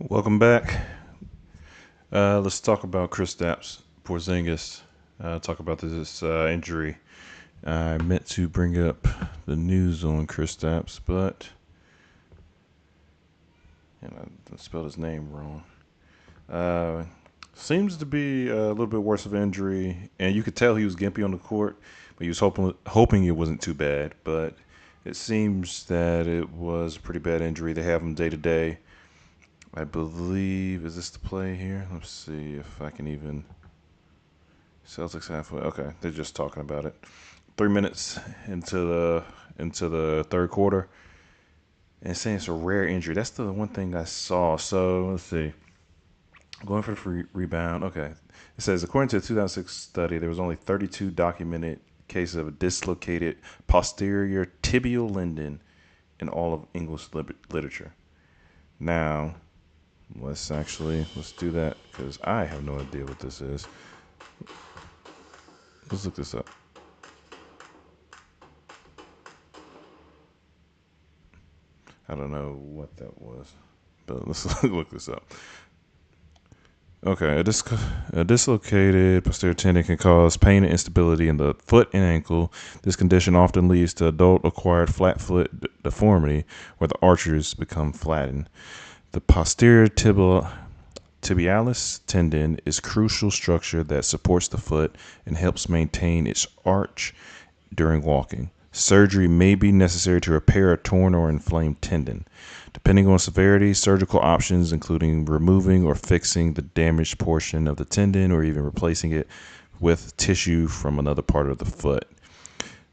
Welcome back. Let's talk about Kristaps Porzingis. Talk about this injury. I meant to bring up the news on Kristaps, but I spelled his name wrong. Uh, Seems to be a little bit worse of an injury, and you could tell he was gimpy on the court, but he was hoping it wasn't too bad. But it seems that it was a pretty bad injury. They have him day to day. I believe, is this the play here? Let's see if I can even. Celtics halfway. Okay, they're just talking about it. 3 minutes into the third quarter, and saying it's a rare injury. That's the one thing I saw. So let's see. Going for the free rebound. Okay, it says according to a 2006 study, there was only 32 documented cases of a dislocated posterior tibial tendon in all of English literature. Now, let's do that because I have no idea what this is. Let's look this up. I don't know what that was, but let's look this up. Okay, a dislocated posterior tendon can cause pain and instability in the foot and ankle. This condition often leads to adult acquired flat foot deformity, where the arches become flattened. The posterior tibialis tendon is a crucial structure that supports the foot and helps maintain its arch during walking. Surgery may be necessary to repair a torn or inflamed tendon. Depending on severity, surgical options including removing or fixing the damaged portion of the tendon or even replacing it with tissue from another part of the foot.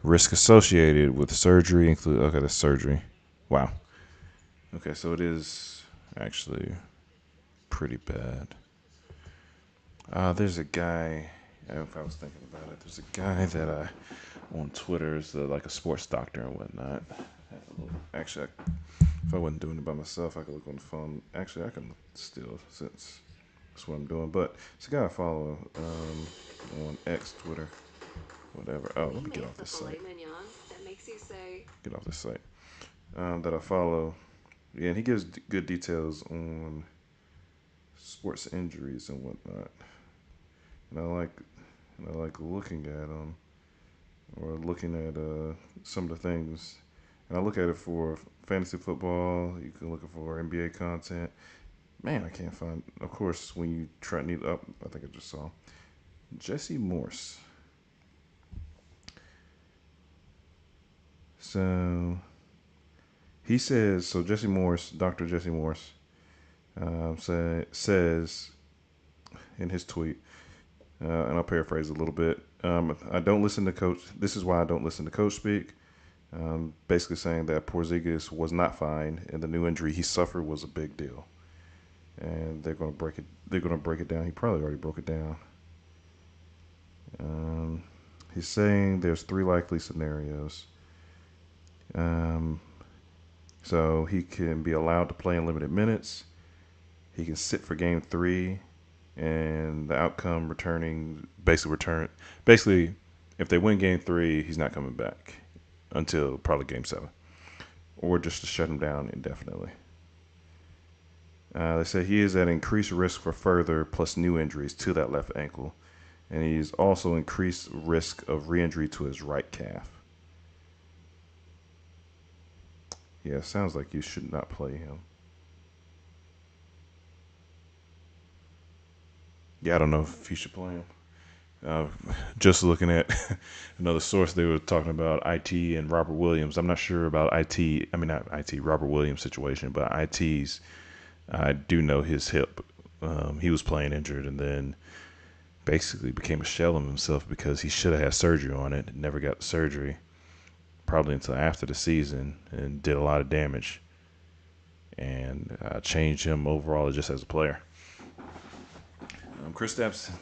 Risk associated with surgery include okay, that's surgery. Wow. Okay, so it is actually pretty bad. There's a guy. If I was thinking about it, there's a guy that I on Twitter is like a sports doctor and whatnot. Actually, if I wasn't doing it by myself, I could look on the phone. Actually, I can still since that's what I'm doing. But it's a guy I follow on X, Twitter, whatever. Oh, let me get off this site. Get off this site that I follow. Yeah, and he gives good details on sports injuries and whatnot. And I like looking at them or looking at some of the things. And I look at it for fantasy football. You can look for NBA content. Man, I can't find. Of course, when you try to need up, I think I just saw Jesse Morse. So he says. So Jesse Morse, Doctor Jesse Morse, says in his tweet, and I'll paraphrase a little bit. I don't listen to coach. This is why I don't listen to coach speak. Basically saying that Porzingis was not fine, and the new injury he suffered was a big deal, and they're going to break it. They're going to break it down. He probably already broke it down. Um, he's saying there's three likely scenarios. Um, so he can be allowed to play in limited minutes. He can sit for game three, and the outcome returning basically if they win game three, he's not coming back until probably game seven, or just to shut him down indefinitely. They say he is at increased risk for further plus new injuries to that left ankle, and he's also increased risk of re-injury to his right calf. Yeah, sounds like you should not play him. Yeah, I don't know if you should play him. Uh, just looking at another source, they were talking about IT and Robert Williams. I'm not sure about IT. I mean, not IT, Robert Williams' situation, but IT's. I do know his hip. He was playing injured and then basically became a shell of himself because he should have had surgery on it. Never got the surgery, probably until after the season, and did a lot of damage and changed him overall just as a player. Kristaps, and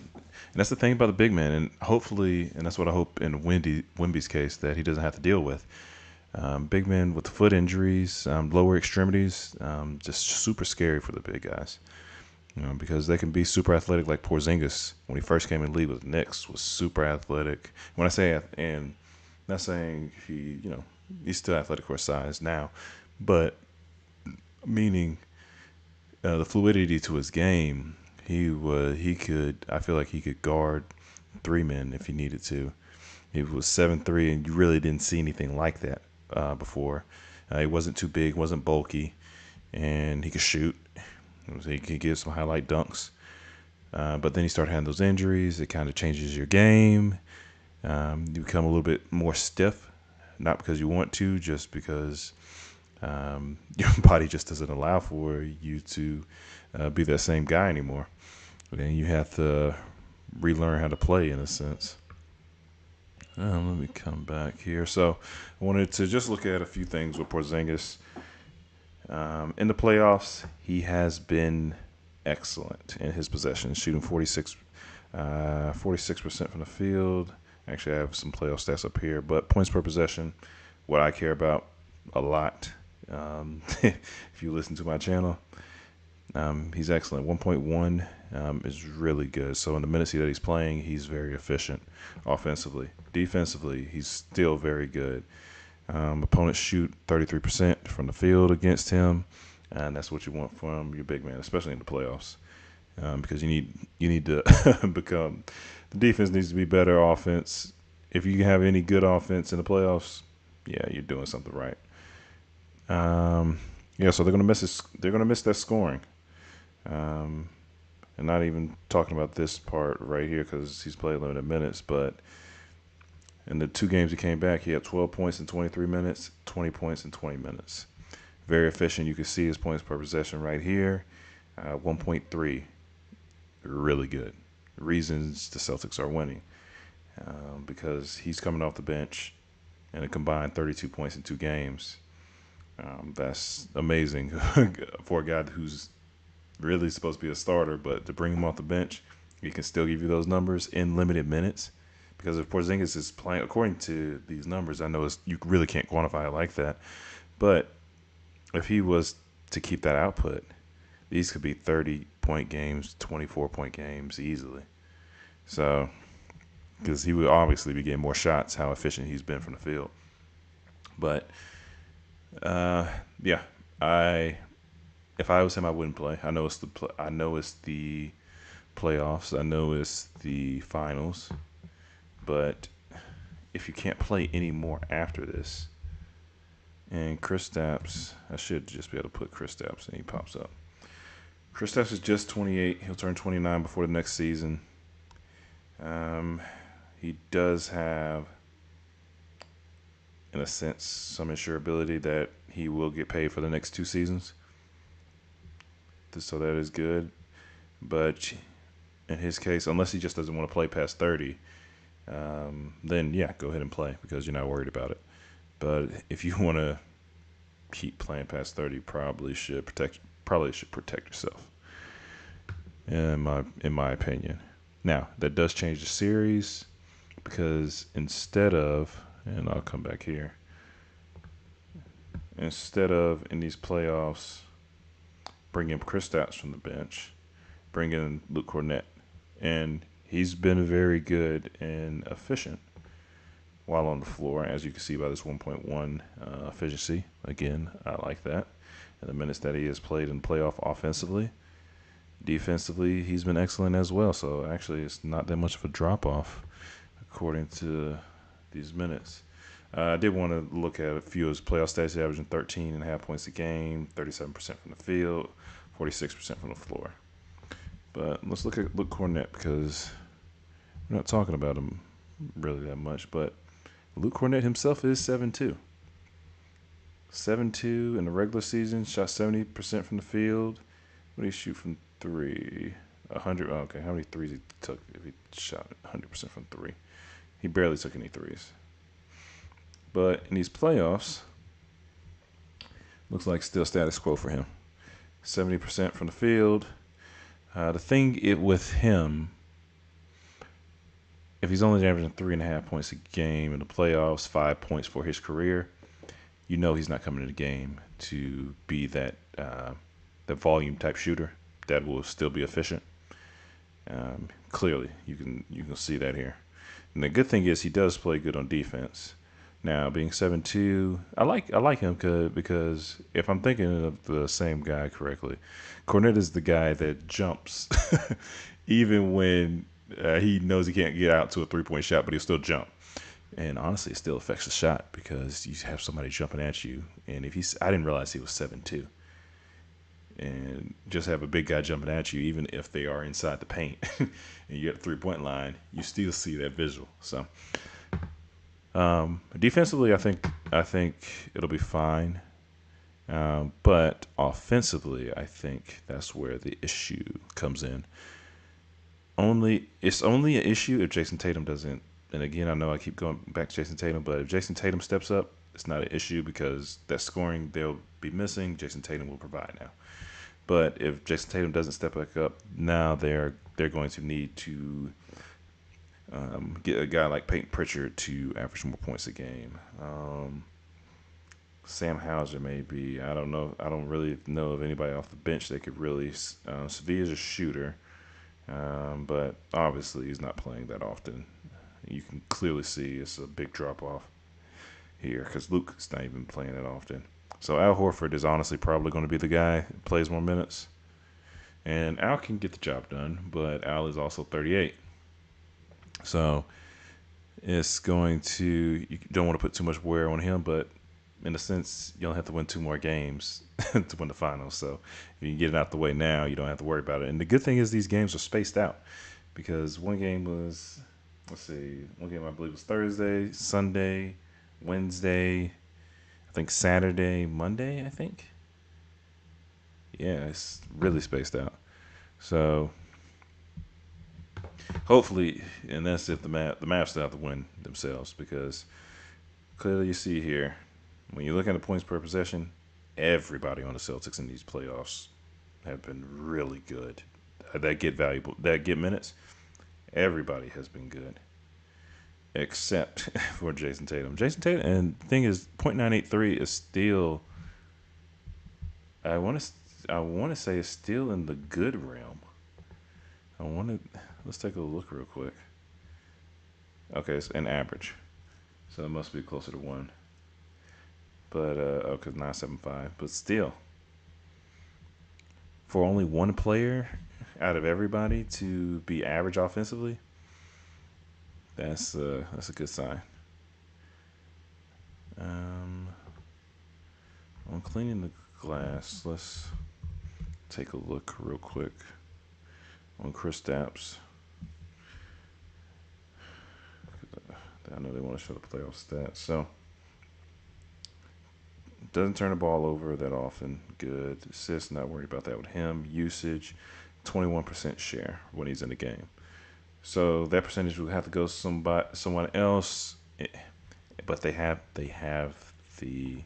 that's the thing about the big man, and hopefully, and that's what I hope in Wimby's case that he doesn't have to deal with. Big men with foot injuries, lower extremities, just super scary for the big guys. Because they can be super athletic, like Porzingis when he first came in the league with the Knicks was super athletic. When I say and not saying he's still athletic for his size now, but meaning the fluidity to his game. He could. I feel like he could guard three men if he needed to. He was 7'3", and you really didn't see anything like that before. He wasn't too big, wasn't bulky, and he could shoot. He could give some highlight dunks. But then you start having those injuries. It kind of changes your game. You become a little bit more stiff, not because you want to, just because your body just doesn't allow for you to be that same guy anymore. And you have to relearn how to play in a sense. Let me come back here. So I wanted to just look at a few things with Porzingis. In the playoffs, he has been excellent in his possessions, shooting 46% from the field. Actually, I have some playoff stats up here, but points per possession, what I care about a lot. If you listen to my channel, he's excellent. 1.1 is really good. So in the minutes that he's playing, he's very efficient offensively. Defensively, he's still very good. Opponents shoot 33% from the field against him, and that's what you want from your big man, especially in the playoffs, because you need to become. The defense needs to be better. Offense, if you have any good offense in the playoffs, yeah, you're doing something right. Yeah, so they're gonna miss this. They're gonna miss that scoring. And not even talking about this part right here because he's played limited minutes, but in the two games he came back, he had 12 points in 23 minutes, 20 points in 20 minutes. Very efficient. You can see his points per possession right here, 1.3. Really good. Reasons the Celtics are winning because he's coming off the bench and a combined 32 points in two games. That's amazing for a guy who's really supposed to be a starter, but to bring him off the bench, he can still give you those numbers in limited minutes. Because if Porzingis is playing, according to these numbers, I know you really can't quantify it like that, but if he was to keep that output, these could be 30-point games, 24-point games easily. So, because he would obviously be getting more shots, how efficient he's been from the field. But, yeah, if I was him, I wouldn't play. I know it's the playoffs. I know it's the finals. But if you can't play anymore after this, and Kristaps, I should just be able to put Kristaps, and he pops up. Kristaps is just 28. He'll turn 29 before the next season. He does have, in a sense, some insurability that he will get paid for the next two seasons. So that is good. But in his case, unless he just doesn't want to play past 30, then yeah, go ahead and play because you're not worried about it. But if you want to keep playing past 30, probably should protect yourself. In my opinion. Now that does change the series because instead of, and I'll come back here. Instead of in these playoffs, bringing Kristaps from the bench, bring in Luke Cornett, and he's been very good and efficient while on the floor, as you can see by this 1.1 efficiency. Again, I like that. And the minutes that he has played in playoff offensively, defensively, he's been excellent as well. So actually, it's not that much of a drop off according to these minutes. I did want to look at a few of his playoff stats. He's averaging 13.5 points a game, 37% from the field, 46% from the floor. But let's look at Luke Cornett because we're not talking about him really that much. But Luke Cornett himself is 7'2". 7'2" in the regular season, shot 70% from the field. What did he shoot from three? 100. Oh, okay, how many threes he took if he shot 100% from three? He barely took any threes. But in these playoffs, looks like still status quo for him. 70% from the field. The thing with him, if he's only averaging 3.5 points a game in the playoffs, 5 points for his career, you know he's not coming to the game to be that volume type shooter that will still be efficient. Clearly, you can see that here. And the good thing is he does play good on defense. Now, being 7'2", I like him because if I'm thinking of the same guy correctly, Cornette is the guy that jumps even when he knows he can't get out to a 3-point shot, but he'll still jump. And honestly, it still affects the shot because you have somebody jumping at you. And if I didn't realize he was 7'2", and just have a big guy jumping at you, even if they are inside the paint, and you at the 3-point line, you still see that visual. So defensively, I think it'll be fine. But offensively, I think that's where the issue comes in. It's only an issue if Jason Tatum doesn't. And again, I know I keep going back to Jason Tatum, but if Jason Tatum steps up, it's not an issue because that scoring they'll be missing, Jason Tatum will provide now. But if Jason Tatum doesn't step back up, now they're going to need to get a guy like Peyton Pritchard to average more points a game. Sam Hauser maybe. I don't know. I don't really know of anybody off the bench that could really. Sevilla's a shooter, but obviously he's not playing that often. You can clearly see it's a big drop off here because Luke's not even playing that often. So Al Horford is honestly probably going to be the guy who plays more minutes. And Al can get the job done, but Al is also 38. So it's going to, you don't want to put too much wear on him, but in a sense, you don't have to win 2 more games to win the finals. So if you can get it out the way now, you don't have to worry about it. And the good thing is these games are spaced out because one game was, one game I believe was Thursday, Sunday, Wednesday, I think Saturday, Monday, I think. Yeah, it's really spaced out. So hopefully, and that's if the Mavs still have to win themselves because clearly you see here when you look at the points per possession, everybody on the Celtics in these playoffs have been really good. That get minutes. Everybody has been good except for Jason Tatum. Jason Tatum, and the thing is, .983 is still. I want to say it's still in the good realm. I want to. Let's take a look real quick. Okay, it's an average, so it must be closer to 1. But okay, 975. But still, for only one player out of everybody to be average offensively, that's a good sign. Um, I'm cleaning the glass. Let's take a look real quick on Kristaps. I know they want to show the playoff stats. So doesn't turn the ball over that often. Good. Assists, not worried about that with him. Usage, 21% share when he's in the game. So that percentage will have to go someone else. But the they have the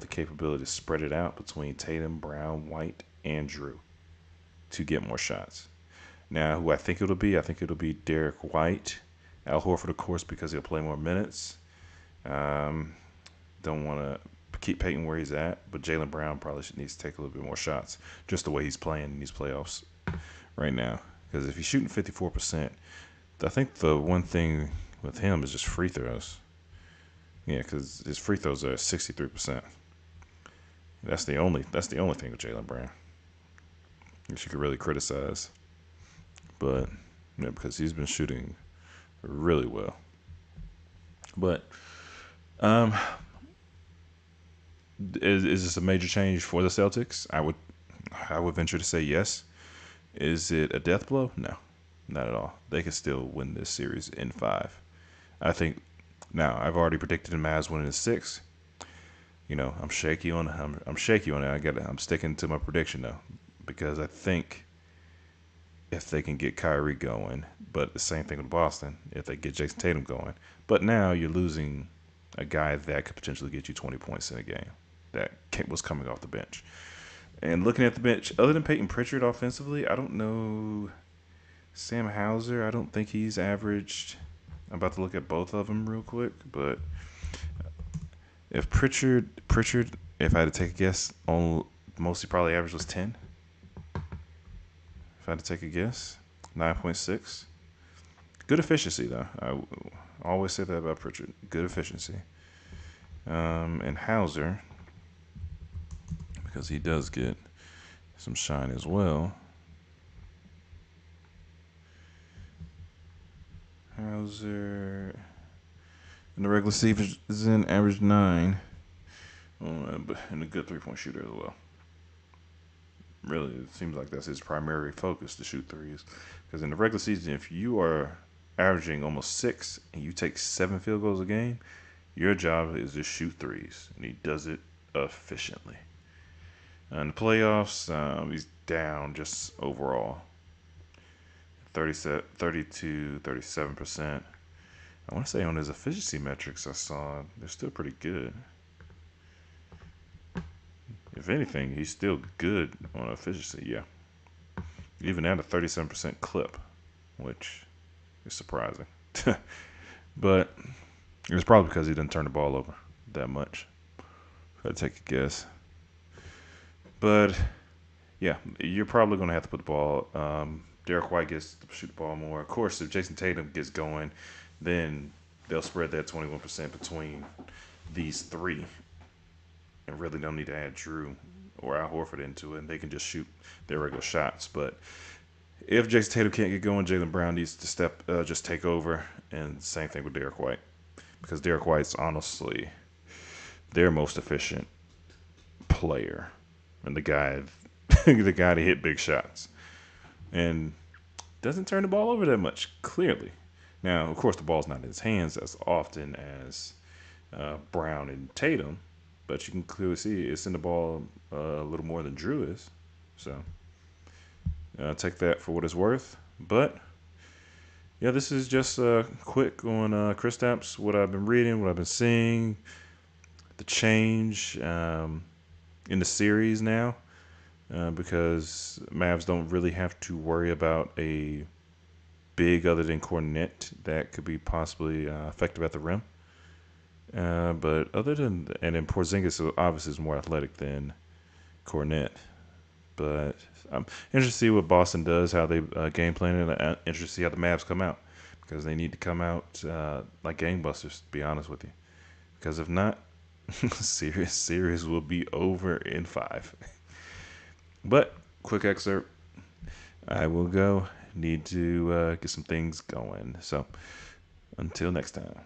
capability to spread it out between Tatum, Brown, White, and Drew to get more shots. Now, who I think it'll be Derek White, Al Horford, of course, because he'll play more minutes. Um, don't want to keep Peyton where he's at, but Jaylen Brown probably needs to take a little bit more shots, just the way he's playing in these playoffs right now. Because if he's shooting 54%, I think the one thing with him is just free throws. Yeah, because his free throws are 63%. That's the only thing with Jaylen Brown that you could really criticize. But yeah, because he's been shooting really well. But um, is this a major change for the Celtics? I would venture to say yes. Is it a death blow? No, not at all. They could still win this series in 5. I think. Now I've already predicted the Mavs winning in 6. I'm shaky on. I'm shaky on it. I'm sticking to my prediction though, because I think if they can get Kyrie going, but the same thing with Boston if they get Jason Tatum going. But now you're losing a guy that could potentially get you 20 points in a game that was coming off the bench. And looking at the bench, other than Peyton Pritchard offensively, I don't know. Sam Hauser, I don't think he's averaged. I'm about to look at both of them real quick, but if Pritchard, if I had to take a guess, on most he probably averaged was 10. If I had to take a guess, 9.6. Good efficiency though. Always say that about Pritchard. Good efficiency. And Hauser, because he does get some shine as well. Hauser in the regular season averaged 9, and a good 3-point shooter as well. Really, it seems like that's his primary focus to shoot threes. Because in the regular season, if you are averaging almost 6 and you take 7 field goals a game, your job is to shoot threes, and he does it efficiently. In the playoffs, he's down just overall 32, 37%. I want to say on his efficiency metrics I saw, they're still pretty good. If anything, he's still good on efficiency, yeah. Even at a 37% clip, which is surprising. But it's probably because he didn't turn the ball over that much. If I take a guess. But yeah, you're probably going to have to put the ball. Derek White gets to shoot the ball more. Of course, if Jason Tatum gets going, then they'll spread that 21% between these three and really don't need to add Drew or Al Horford into it, and they can just shoot their regular shots. But if Jason Tatum can't get going, Jaylen Brown needs to just take over, and same thing with Derek White, because Derek White's honestly their most efficient player and the guy, the guy to hit big shots, and doesn't turn the ball over that much. Clearly, now of course the ball's not in his hands as often as Brown and Tatum, but you can clearly see it's in the ball a little more than Drew is. So take that for what it's worth. But yeah, this is just quick on Kristaps, what I've been reading, what I've been seeing, the change in the series now, because Mavs don't really have to worry about a big other than Cornet that could be possibly effective at the rim. But other than and then Porzingis obviously is more athletic than Cornet. But I'm interested to see what Boston does, how they game plan it. I'm interested to see how the Mavs come out, because they need to come out like gangbusters. To be honest with you, because if not, series will be over in 5. But quick excerpt. I will go. Need to get some things going. So until next time.